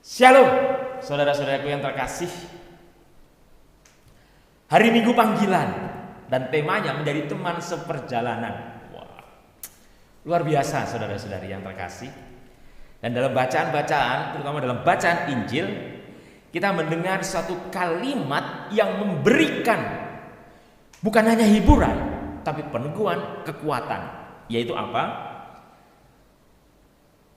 Shalom, saudara-saudaraku yang terkasih. Hari Minggu panggilan dan temanya menjadi teman seperjalanan. Wah, luar biasa saudara-saudari yang terkasih. Dan dalam bacaan-bacaan, terutama dalam bacaan Injil, kita mendengar satu kalimat yang memberikan bukan hanya hiburan, tapi peneguhan kekuatan. Yaitu apa?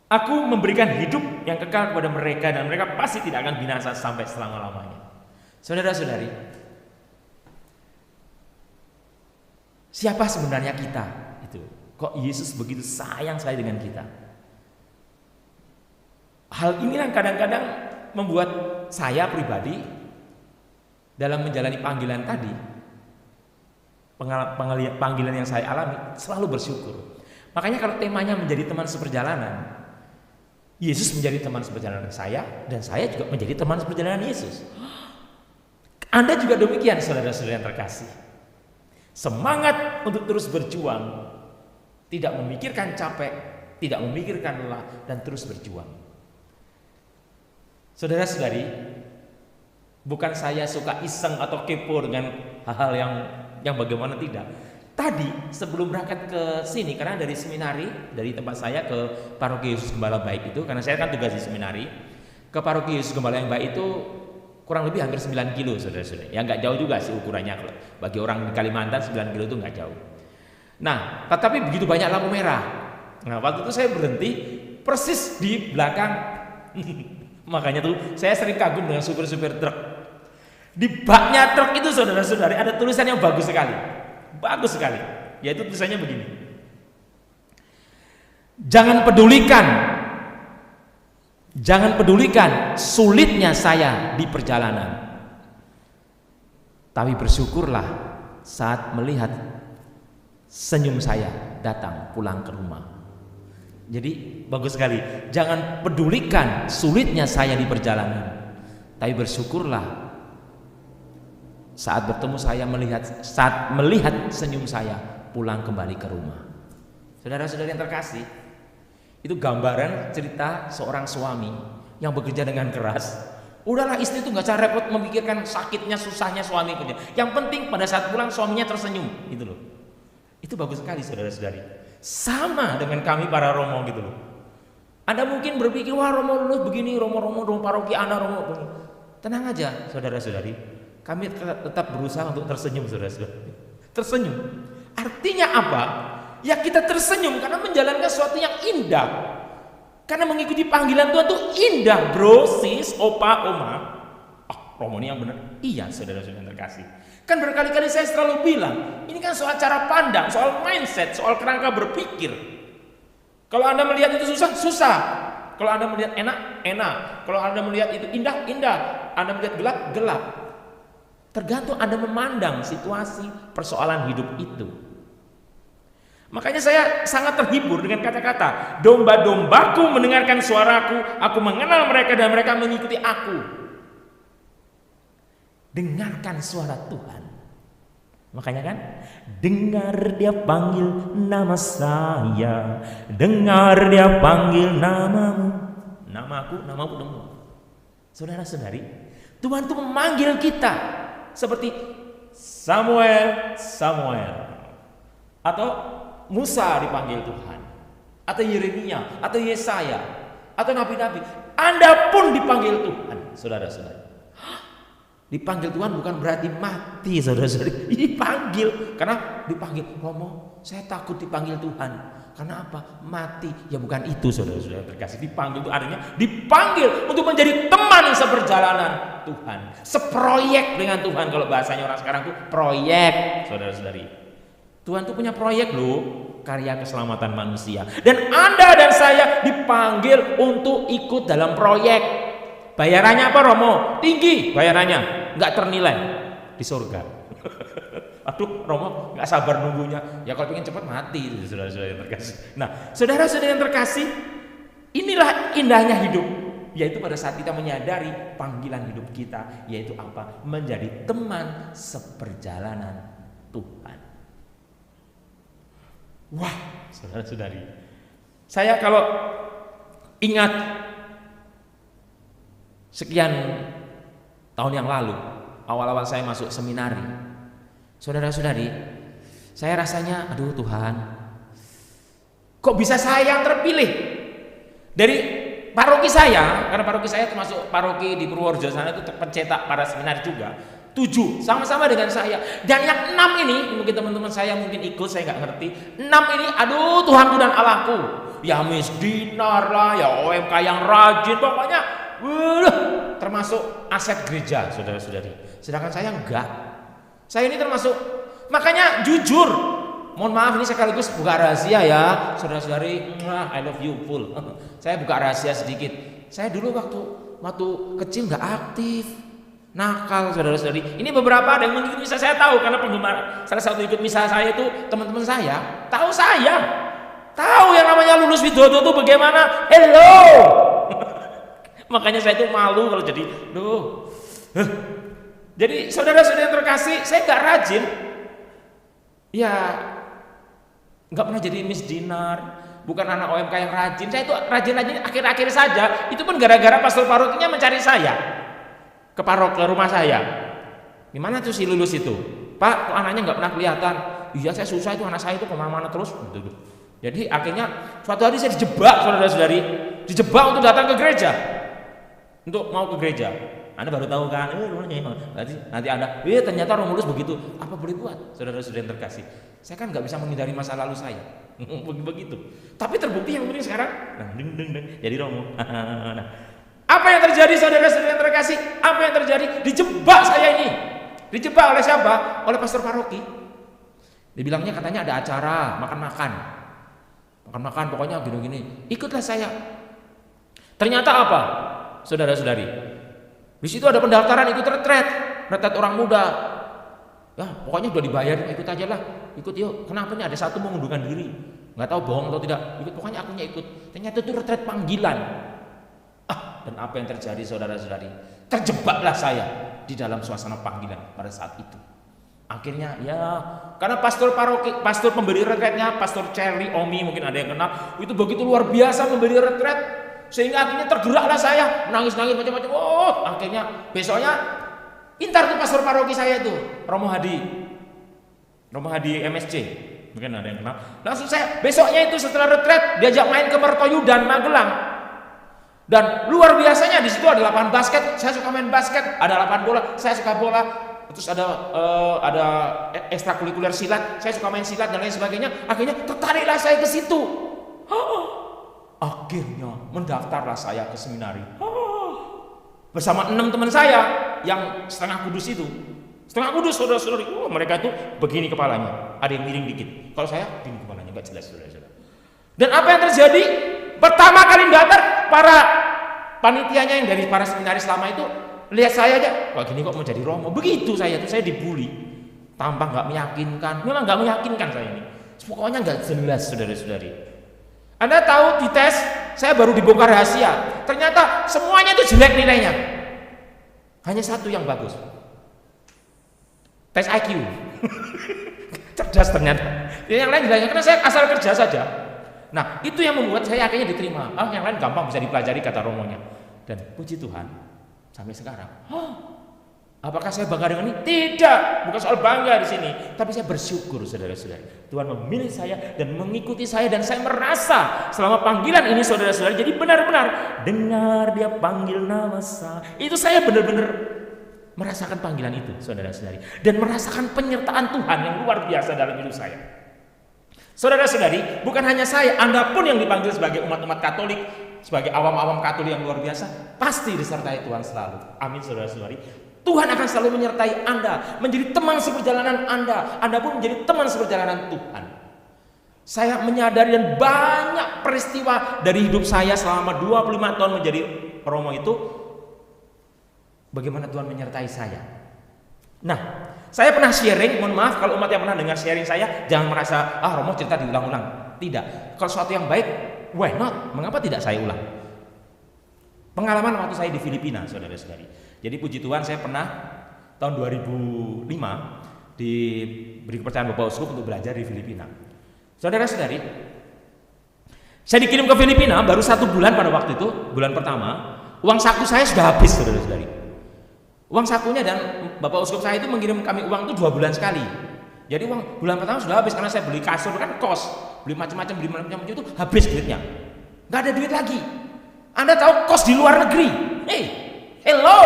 Aku memberikan hidup yang kekal kepada mereka dan mereka pasti tidak akan binasa sampai selama-lamanya. Saudara-saudari, siapa sebenarnya kita? Itu. Kok Yesus begitu sayang sekali dengan kita? Hal inilah kadang-kadang membuat saya pribadi dalam menjalani panggilan tadi, panggilan yang saya alami, selalu bersyukur. Makanya kalau temanya menjadi teman seperjalanan, Yesus menjadi teman seperjalanan saya dan saya juga menjadi teman seperjalanan Yesus. Anda juga demikian saudara-saudara yang terkasih. Semangat untuk terus berjuang, tidak memikirkan capek, tidak memikirkan lelah, dan terus berjuang. Saudara-saudari, bukan saya suka iseng atau kepo dengan hal-hal yang bagaimana, tidak. Tadi sebelum berangkat ke sini, karena dari seminari, dari tempat saya ke Paroki Yesus Gembala Baik itu, karena saya kan tugas di seminari, ke Paroki Yesus Gembala yang Baik itu kurang lebih hampir 9 kilo saudara-saudara. Ya nggak jauh juga sih ukurannya, bagi orang di Kalimantan 9 kilo itu nggak jauh. Nah, tetapi begitu banyak lampu merah. Nah, waktu itu saya berhenti persis di belakang. Makanya tuh saya sering kagum dengan supir-supir truk. Di baknya truk itu saudara-saudari ada tulisan yang bagus sekali. Bagus sekali, yaitu tulisannya begini: Jangan pedulikan sulitnya saya di perjalanan, tapi bersyukurlah saat melihat senyum saya datang pulang ke rumah. Jadi bagus sekali. Jangan pedulikan sulitnya saya di perjalanan, tapi bersyukurlah saat bertemu saya, saat melihat senyum saya pulang kembali ke rumah. Saudara-saudara yang terkasih, itu gambaran cerita seorang suami yang bekerja dengan keras. Udahlah, istri itu nggak usah repot memikirkan sakitnya, susahnya suami kerja. Yang penting pada saat pulang suaminya tersenyum, gitu loh. Itu bagus sekali saudara-saudari. Sama dengan kami para Romo gitu loh. Anda mungkin berpikir, wah Romo lulus begini, Romo paroki anak Romo. Tenang aja saudara-saudari. Kami tetap berusaha untuk tersenyum saudara-saudara. Tersenyum. Artinya apa? Ya kita tersenyum karena menjalankan sesuatu yang indah. Karena mengikuti panggilan Tuhan itu indah, bro, sis, opa, oma. Romo ini yang benar. Iya saudara-saudara yang terkasih. Kan berkali-kali saya selalu bilang, ini kan soal cara pandang, soal mindset, soal kerangka berpikir. Kalau Anda melihat itu susah, susah. Kalau Anda melihat enak, enak. Kalau Anda melihat itu indah, indah. Anda melihat gelap, gelap. Tergantung Anda memandang situasi persoalan hidup itu. Makanya saya sangat terhibur dengan kata-kata, domba-dombaku mendengarkan suaraku, aku mengenal mereka dan mereka mengikuti aku. Dengarkan suara Tuhan. Makanya kan, dengar dia panggil nama saya, dengar dia panggil namamu, namaku semua. Saudara-saudari, Tuhan itu memanggil kita. Seperti Samuel, atau Musa dipanggil Tuhan, atau Yeremia, atau Yesaya, atau nabi-nabi. Anda pun dipanggil Tuhan, saudara-saudara. Dipanggil Tuhan bukan berarti mati, saudara-saudara. Dipanggil, karena dipanggil, Romo, saya takut dipanggil Tuhan. Karena apa? Mati. Ya bukan itu saudara-saudara terkasih. Dipanggil itu artinya dipanggil untuk menjadi teman seperjalanan Tuhan, seproyek dengan Tuhan. Kalau bahasanya orang sekarang itu proyek, saudara-saudari. Tuhan itu punya proyek loh, karya keselamatan manusia. Dan Anda dan saya dipanggil untuk ikut dalam proyek. Bayarannya apa Romo? Tinggi bayarannya, nggak ternilai di surga. Aduh Romo nggak sabar nunggunya. Ya kalau pengen cepat mati, saudara-saudara yang terkasih. Nah saudara-saudara yang terkasih, inilah indahnya hidup. Yaitu pada saat kita menyadari panggilan hidup kita, yaitu apa? Menjadi teman seperjalanan Tuhan. Wah saudara-saudari, saya kalau ingat sekian tahun yang lalu, awal-awal saya masuk seminari, saudara-saudari, saya rasanya, aduh Tuhan, kok bisa saya yang terpilih dari paroki saya, karena paroki saya termasuk paroki di Purworejo sana itu pencetak para seminari juga, 7 sama-sama dengan saya, dan yang 6 ini mungkin teman-teman saya mungkin ikut, saya nggak ngerti, 6 ini, aduh Tuhanku dan Allahku, ya Miss Dinar lah, ya OMK yang rajin, pokoknya termasuk aset gereja, saudara-saudari. Sedangkan saya enggak, saya ini termasuk, makanya jujur, mohon maaf ini sekaligus buka rahasia ya, saudara-saudari, I love you full. Saya buka rahasia sedikit. Saya dulu waktu kecil nggak aktif, nakal, saudara-saudari. Ini beberapa ada yang mengikuti misa saya tahu, karena penggemar salah satu ikut misa saya itu teman-teman saya, tahu yang namanya Lulus Widodo itu bagaimana. Hello. Makanya saya itu malu kalau jadi, jadi saudara-saudara yang terkasih, saya nggak rajin, ya. Nggak pernah jadi Miss Dinar, bukan anak OMK yang rajin. Saya itu rajin-rajin akhir-akhir saja. Itu pun gara-gara pastor parokinya mencari saya ke rumah saya. Gimana tuh si Lulus itu? Pak, kok anaknya nggak pernah kelihatan? Iya, saya susah itu, anak saya itu kemana-mana terus. Jadi akhirnya suatu hari saya dijebak, saudara-saudari, untuk datang ke gereja, untuk mau ke gereja. Anda baru tahu kan? Nanti Anda, ternyata Roh Mulus begitu. Apa boleh buat, saudara-saudara yang terkasih? Saya kan nggak bisa menghindari masa lalu saya, begitu. Tapi terbukti yang penting sekarang, jadi Romo. Nah, apa yang terjadi, saudara-saudara yang terkasih? Apa yang terjadi? Dijebak saya ini. Dijebak oleh siapa? Oleh pastor paroki. Dibilangnya katanya ada acara makan-makan, pokoknya gini-gini. Ikutlah saya. Ternyata apa, saudara-saudari? Di situ ada pendaftaran ikut retret orang muda. Ya, pokoknya udah dibayar, ikut aja lah. Ikut yuk. Kenapa nih ada satu mengundurkan diri? Nggak tahu bohong atau tidak. Ikut, pokoknya akunya ikut. Ternyata itu retret panggilan. Dan apa yang terjadi, saudara-saudari? Terjebaklah saya di dalam suasana panggilan pada saat itu. Akhirnya ya, karena pastor paroki, pastor pemberi retretnya, pastor Charlie Omi mungkin ada yang kenal, itu begitu luar biasa memberi retret. Sehingga akhirnya tergeraklah saya, nangis-nangis macam-macam. Akhirnya besoknya intar tuh pastor paroki saya itu, Romo Hadi MSC, mungkin ada yang kenal. Langsung saya besoknya itu setelah retret diajak main ke Mertoyudan Magelang. Dan luar biasanya di situ ada lapangan basket, saya suka main basket, ada lapangan bola, saya suka bola. Terus ada ekstrakurikuler silat, saya suka main silat dan lain sebagainya. Akhirnya tertariklah saya ke situ. Akhirnya mendaftarlah saya ke seminari bersama 6 teman saya yang setengah kudus itu. Setengah kudus, saudara-saudari, mereka itu begini kepalanya, ada yang miring dikit. Kalau saya begini kepalanya, nggak jelas, saudara-saudara. Dan apa yang terjadi? Pertama kali daftar, para panitianya yang dari para seminaris lama itu lihat saya aja, kok gini kok mau jadi Romo? Begitu saya dibully, tampak nggak meyakinkan, memang nggak meyakinkan saya ini. Pokoknya nggak jelas, saudara-saudari. Anda tahu di tes, saya baru dibongkar rahasia. Ternyata semuanya itu jelek nilainya. Hanya satu yang bagus. Tes IQ. Cerdas ternyata. Yang lain jeleknya karena saya asal kerja saja. Nah, itu yang membuat saya akhirnya diterima. Yang lain gampang bisa dipelajari kata romonya. Dan puji Tuhan, sampai sekarang. Apakah saya bangga dengan ini? Tidak, bukan soal bangga di sini, tapi saya bersyukur, saudara-saudari. Tuhan memilih saya dan mengikuti saya, dan saya merasa selama panggilan ini, saudara-saudari, jadi benar-benar dengar dia panggil nama saya. Itu saya benar-benar merasakan panggilan itu, saudara-saudari, dan merasakan penyertaan Tuhan yang luar biasa dalam hidup saya. Saudara-saudari, bukan hanya saya, Anda pun yang dipanggil sebagai umat-umat Katolik, sebagai awam-awam Katolik yang luar biasa, pasti disertai Tuhan selalu. Amin, saudara-saudari. Tuhan akan selalu menyertai Anda, menjadi teman seperjalanan Anda. Anda pun menjadi teman seperjalanan Tuhan. Saya menyadari dan banyak peristiwa dari hidup saya selama 25 tahun menjadi Romo itu, bagaimana Tuhan menyertai saya. Nah, saya pernah sharing, mohon maaf kalau umat yang pernah dengar sharing saya, jangan merasa, Romo cerita diulang-ulang. Tidak, kalau sesuatu yang baik, why not? Mengapa tidak saya ulang? Pengalaman waktu saya di Filipina, saudara-saudari. Jadi puji Tuhan, saya pernah tahun 2005 diberi kepercayaan Bapak Uskup untuk belajar di Filipina. Saudara-saudari, saya dikirim ke Filipina baru 1 bulan pada waktu itu, bulan pertama. Uang saku saya sudah habis, saudara-saudari. Uang sakunya dan Bapak Uskup saya itu mengirim kami uang itu 2 bulan sekali. Jadi uang bulan pertama sudah habis karena saya beli kasur kan kos, beli macam-macam, beli macam-macam itu habis duitnya. Nggak ada duit lagi. Anda tahu kos di luar negeri? Hello,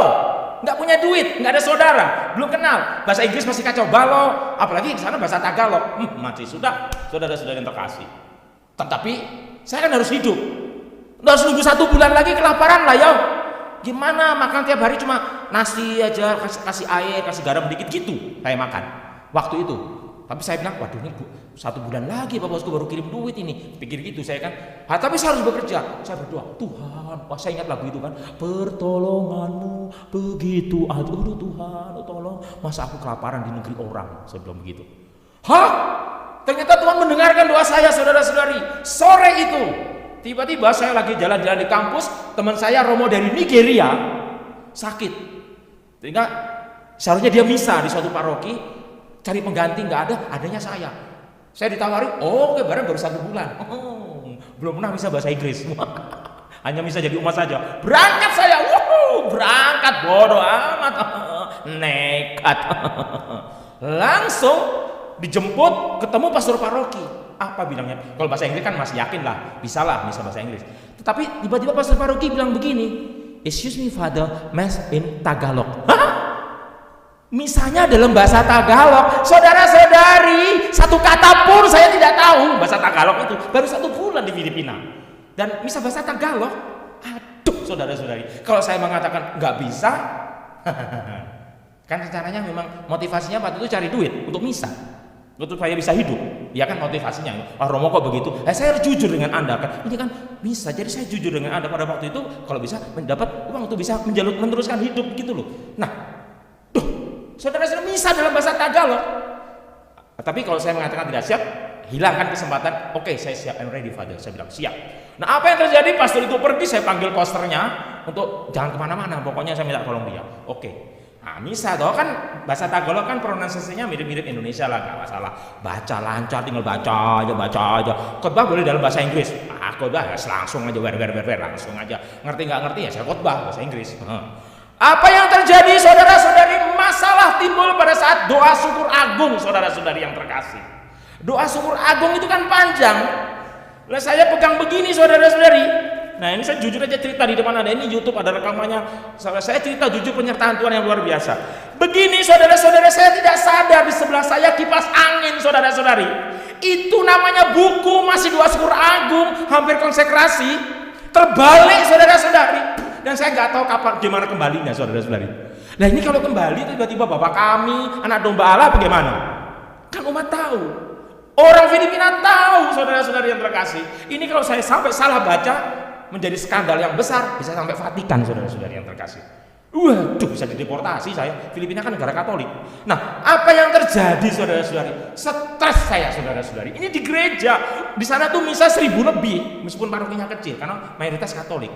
nggak punya duit, nggak ada saudara, belum kenal, bahasa Inggris masih kacau balau, apalagi di sana bahasa Tagalog. Mati sudah, saudara-saudara yang terkasih. Tetapi saya kan harus hidup. Harus nunggu 1 bulan lagi kelaparan lah ya. Gimana makan tiap hari cuma nasi aja, kasih air, kasih garam dikit gitu saya makan waktu itu. Tapi saya bilang, waduh ini 1 bulan lagi Pak Bosku baru kirim duit ini. Pikir gitu saya kan. Tapi saya harus bekerja. Saya berdoa, Tuhan, saya ingat lagu itu kan, pertolonganmu begitu aduh Tuhan, tolong, masa aku kelaparan di negeri orang. Saya bilang begitu. Ternyata Tuhan mendengarkan doa saya, saudara-saudari. Sore itu tiba-tiba saya lagi jalan-jalan di kampus, teman saya Romo dari Nigeria sakit, sehingga seharusnya dia misa di suatu paroki, cari pengganti nggak ada, adanya saya. Saya ditawari, oke, barang baru 1 bulan, belum pernah bisa bahasa Inggris, hanya bisa jadi umat saja. Berangkat saya, berangkat bodoh amat, nekat, langsung dijemput, ketemu pastor paroki. Apa bilangnya? Kalau bahasa Inggris kan masih yakin lah, bisa bahasa Inggris. Tetapi tiba-tiba pastor paroki bilang begini, excuse me father, mass in Tagalog. Misanya dalam bahasa Tagalog. Saudara-saudari, 1 kata pun saya tidak tahu bahasa Tagalog itu. Baru 1 bulan di Filipina. Dan misa bahasa Tagalog. Aduh, saudara-saudari, kalau saya mengatakan nggak bisa, kan rencananya memang motivasinya waktu itu cari duit untuk misa, untuk supaya bisa hidup. Ya kan motivasinya. Romo kok begitu? Saya harus jujur dengan Anda kan. Ini kan bisa. Jadi saya jujur dengan Anda pada waktu itu, kalau bisa mendapat uang untuk bisa meneruskan hidup gitu loh. Nah, saudara-saudara, misa dalam bahasa Tagalog. Tapi kalau saya mengatakan tidak siap, hilangkan kesempatan. Oke, saya siap, I'm ready Father. Saya bilang siap. Nah, apa yang terjadi? Pastor itu pergi, saya panggil posternya untuk jangan kemana-mana. Pokoknya saya minta tolong dia. Oke. Nah, misa toh kan bahasa Tagalog kan pronunciasinya mirip-mirip Indonesia lah, nggak masalah. Baca lancar, tinggal baca aja. Khotbah boleh dalam bahasa Inggris. Khotbah ya langsung aja, langsung aja. Ngerti nggak ngerti ya saya khotbah bahasa Inggris. Apa yang terjadi, saudara-saudari? Masalah timbul pada saat doa syukur agung, saudara-saudari yang terkasih. Doa syukur agung itu kan panjang. Lah saya pegang begini, saudara-saudari. Nah, ini saya jujur aja cerita di depan Anda, ini YouTube ada rekamannya. Saya cerita jujur penyertaan Tuhan yang luar biasa. Begini, saudara-saudara, saya tidak sadar di sebelah saya kipas angin, saudara-saudari. Itu namanya buku masih doa syukur agung, hampir konsekrasi, terbalik, saudara-saudari. Dan saya nggak tahu kapan gimana kembalinya, saudara-saudari. Nah, ini kalau kembali tiba-tiba Bapak kami, anak domba Allah bagaimana? Kan umat tahu. Orang Filipina tahu, saudara-saudari yang terkasih. Ini kalau saya sampai salah baca, menjadi skandal yang besar, bisa sampai Vatikan, saudara-saudari yang terkasih. Waduh, bisa dideportasi saya. Filipina kan negara Katolik. Nah, apa yang terjadi, saudara-saudari? Stres saya, saudara-saudari. Ini di gereja, di sana tuh misa 1000 lebih, meskipun parokinya kecil, karena mayoritas Katolik.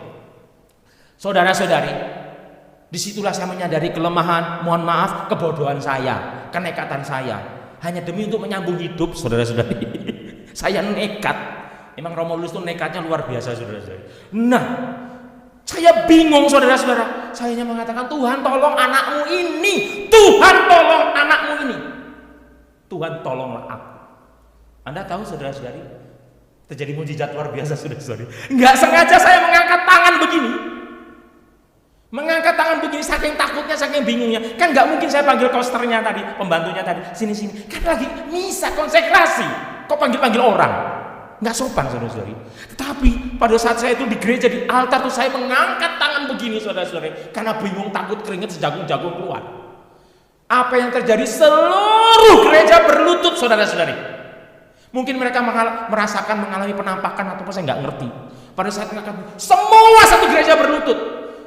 Saudara-saudari, disitulah saya menyadari kelemahan, mohon maaf, kebodohan saya, kenekatan saya. Hanya demi untuk menyambung hidup, saudara-saudari. Saya nekat. Emang Romulus itu nekatnya luar biasa, saudara-saudara. Nah, saya bingung, saudara-saudara. Saya hanya mengatakan, Tuhan tolong anakmu ini. Tuhan tolong anakmu ini. Tuhan tolonglah aku. Anda tahu, saudara-saudari, terjadi mujizat luar biasa, saudara-saudari. Nggak sengaja saya mengangkat tangan begini. Mengangkat tangan begini, saking takutnya, saking bingungnya. Kan nggak mungkin saya panggil kosternya tadi, pembantunya tadi, sini-sini. Kan lagi misa konsekrasi. Kok panggil-panggil orang? Nggak sopan, saudara-saudari. Tetapi pada saat saya itu di gereja, di altar tuh saya mengangkat tangan begini, saudara-saudari, karena bingung, takut keringat sejagung-jagung keluar. Apa yang terjadi? Seluruh gereja berlutut, saudara-saudari. Mungkin mereka merasakan mengalami penampakan atau apa, saya nggak ngerti. Pada saat mengangkat, semua satu gereja berlutut.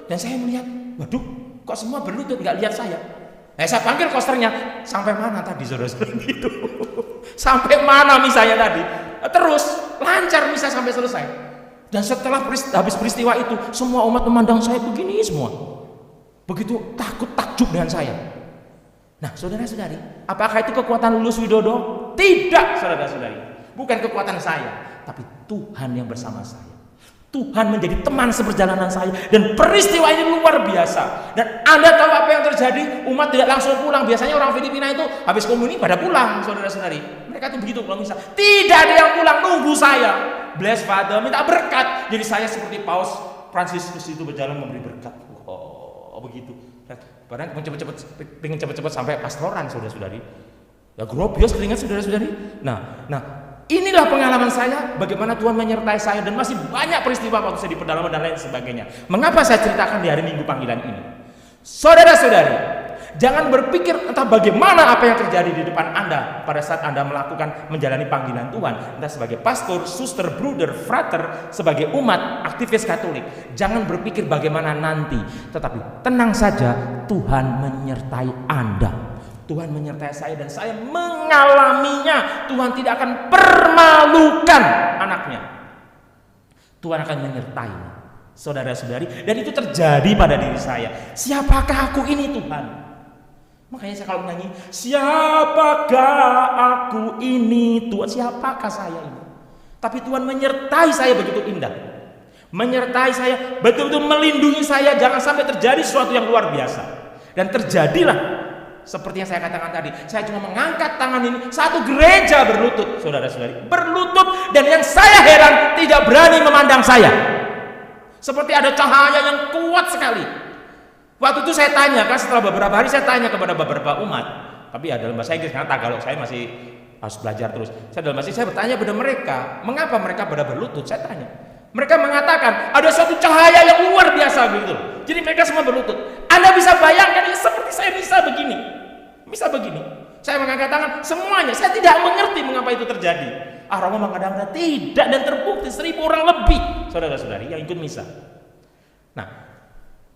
Dan saya melihat, waduh, kok semua berlutut, nggak lihat saya. Saya panggil kosternya, sampai mana tadi, saudara-saudari? Gitu. Sampai mana misanya tadi? Terus lancar misa sampai selesai. Dan setelah habis peristiwa itu, semua umat memandang saya begini semua. Begitu takut, takjub dengan saya. Nah, saudara-saudari, apakah itu kekuatan Lulus Widodo? Tidak, saudara-saudari. Bukan kekuatan saya, tapi Tuhan yang bersama saya. Tuhan menjadi teman seperjalanan saya, dan peristiwa ini luar biasa. Dan Anda tahu apa yang terjadi? Umat tidak langsung pulang. Biasanya orang Filipina itu habis komuni pada pulang, saudara-saudari. Mereka tuh begitu kalau misal. Tidak ada yang pulang, nunggu saya. Bless Father, minta berkat. Jadi saya seperti Paus Fransiskus itu berjalan memberi berkat. Oh, begitu. Padahal pengen cepet-cepet sampai pastoran, saudara-saudari. Ya grobios keringat, saudara-saudari. Nah, inilah pengalaman saya, bagaimana Tuhan menyertai saya, dan masih banyak peristiwa waktu saya di pedalaman dan lain sebagainya. Mengapa saya ceritakan di hari Minggu panggilan ini? Saudara-saudari, jangan berpikir entah bagaimana apa yang terjadi di depan Anda pada saat Anda menjalani panggilan Tuhan, entah sebagai pastor, suster, bruder, frater, sebagai umat, aktivis Katolik. Jangan berpikir bagaimana nanti, tetapi tenang saja, Tuhan menyertai Anda. Tuhan menyertai saya dan saya mengalaminya. Tuhan tidak akan permalukan anaknya. Tuhan akan menyertai saudara-saudari, dan itu terjadi pada diri saya. Siapakah aku ini, Tuhan? Makanya saya kalau menyanyi, siapakah aku ini, Tuhan? Siapakah saya ini? Tapi Tuhan menyertai saya begitu indah. Menyertai saya, betul-betul melindungi saya. Jangan sampai terjadi sesuatu yang luar biasa. Dan terjadilah seperti yang saya katakan tadi. Saya cuma mengangkat tangan ini, satu gereja berlutut, saudara-saudari, berlutut, dan yang saya heran tidak berani memandang saya. Seperti ada cahaya yang kuat sekali. Waktu itu saya tanya, kan setelah beberapa hari saya tanya kepada beberapa umat, tapi ya dalam bahasa Inggris, karena Tagalog saya masih harus belajar terus. Saya bertanya pada mereka, mengapa mereka pada berlutut? Saya tanya. Mereka mengatakan ada suatu cahaya yang luar biasa begitu. Jadi mereka semua berlutut. Anda bisa bayangkan ini seperti saya bisa begini. Saya mengangkat tangan semuanya. Saya tidak mengerti mengapa itu terjadi. Romo mengada-ngada tidak, dan terbukti 1.000 orang lebih, saudara-saudari, yang ikut misa. Nah,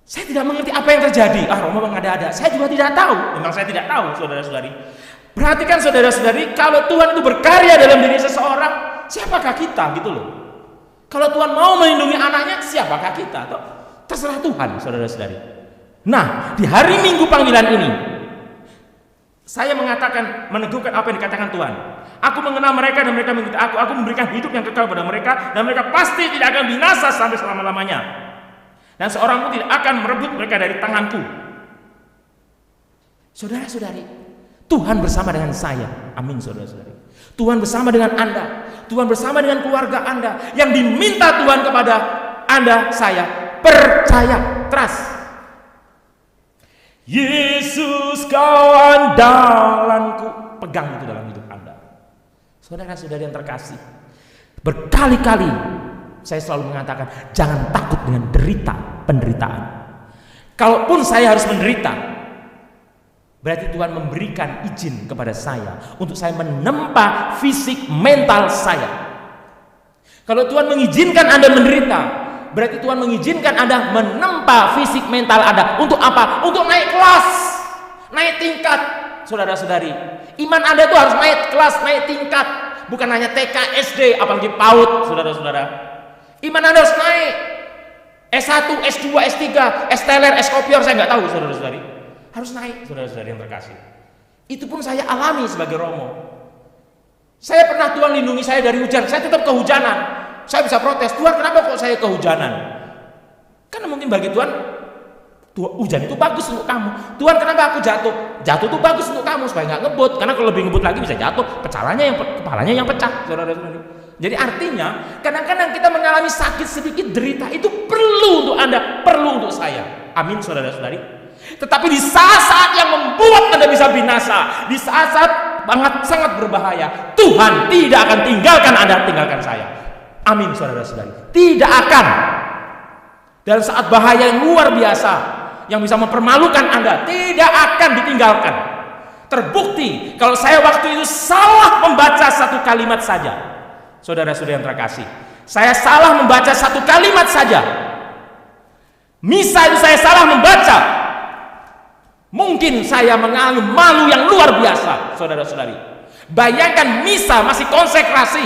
saya tidak mengerti apa yang terjadi. Romo mengada-ada. Saya juga tidak tahu. Memang saya tidak tahu, saudara-saudari. Perhatikan, saudara-saudari, kalau Tuhan itu berkarya dalam diri seseorang, siapakah kita gitu loh? Kalau Tuhan mau melindungi anaknya, siapakah kita? Terserah Tuhan, saudara-saudari. Nah, di hari Minggu panggilan ini, saya meneguhkan apa yang dikatakan Tuhan. Aku mengenal mereka dan mereka mengikuti aku. Aku memberikan hidup yang kekal pada mereka, dan mereka pasti tidak akan binasa sampai selama-lamanya. Dan seorang pun tidak akan merebut mereka dari tanganku. Saudara-saudari, Tuhan bersama dengan saya. Amin, saudara-saudari. Tuhan bersama dengan Anda. Tuhan bersama dengan keluarga Anda. Yang diminta Tuhan kepada Anda, saya percaya, trust. Yesus kau andalanku. Pegang itu dalam hidup Anda. Saudara-saudari yang terkasih, berkali-kali saya selalu mengatakan, jangan takut dengan penderitaan. Kalaupun saya harus menderita, berarti Tuhan memberikan izin kepada saya untuk saya menempa fisik mental saya. Kalau Tuhan mengizinkan Anda menderita, berarti Tuhan mengizinkan Anda menempa fisik mental Anda. Untuk apa? Untuk naik kelas, naik tingkat. Saudara-saudari, iman Anda itu harus naik kelas, naik tingkat. Bukan hanya TK, SD, apalagi PAUD, saudara-saudara. Iman Anda harus naik. S1, S2, S3, S-teler, S-kopior, saya nggak tahu, saudara-saudari. Harus naik, saudara-saudari yang terkasih. Itu pun saya alami sebagai Romo. Saya pernah Tuhan lindungi saya dari hujan. Saya tetap kehujanan. Saya bisa protes, Tuhan kenapa kok saya kehujanan? Karena mungkin bagi Tuhan, hujan itu bagus untuk kamu. Tuhan kenapa aku jatuh? Jatuh itu bagus untuk kamu supaya nggak ngebut. Karena kalau lebih ngebut lagi bisa jatuh, kepalanya yang pecah, saudara-saudari. Jadi artinya, kadang-kadang kita mengalami sakit sedikit, derita, itu perlu untuk Anda, perlu untuk saya. Amin, saudara-saudari. Tetapi di saat-saat yang membuat Anda bisa binasa, di saat-saat sangat berbahaya, Tuhan tidak akan tinggalkan Anda, tinggalkan saya. Amin, saudara-saudari. Tidak akan. Dalam saat bahaya yang luar biasa, yang bisa mempermalukan Anda, tidak akan ditinggalkan. Terbukti kalau saya waktu itu salah membaca satu kalimat saja. Saudara-saudara yang terkasih, saya salah membaca satu kalimat saja. Misa itu saya salah membaca. Mungkin saya mengalami malu yang luar biasa, saudara-saudari. Bayangkan misa masih konsekrasi,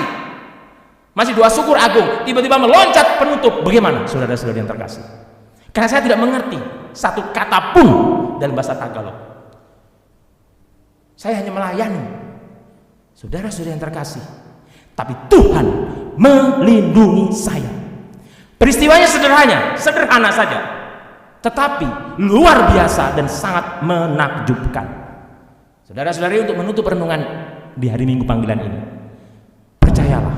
masih doa syukur agung, tiba-tiba meloncat penutup. Bagaimana, saudara-saudari yang terkasih? Karena saya tidak mengerti satu kata pun dalam bahasa Tagalog. Saya hanya melayani. Saudara-saudari yang terkasih, tapi Tuhan melindungi saya. Peristiwanya sederhana saja, tetapi luar biasa dan sangat menakjubkan. Saudara-saudari, untuk menutup renungan di hari Minggu panggilan ini, percayalah,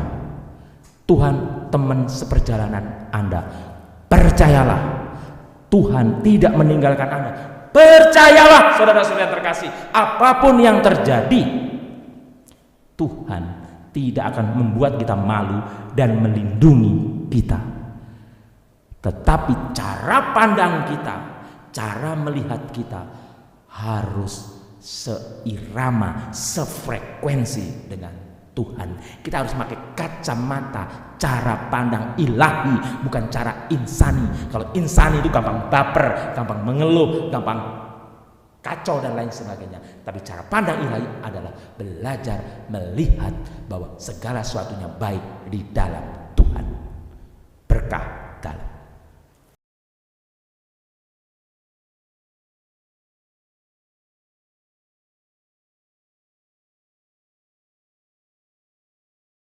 Tuhan teman seperjalanan Anda. Percayalah, Tuhan tidak meninggalkan Anda. Percayalah, saudara-saudara terkasih, apapun yang terjadi, Tuhan tidak akan membuat kita malu dan melindungi kita. Tetapi cara pandang kita, cara melihat kita harus seirama, sefrekuensi dengan Tuhan. Kita harus pakai kacamata cara pandang ilahi, bukan cara insani. Kalau insani itu gampang baper, gampang mengeluh, gampang kacau dan lain sebagainya. Tapi cara pandang ilahi adalah belajar melihat bahwa segala sesuatunya baik di dalam Tuhan. Berkah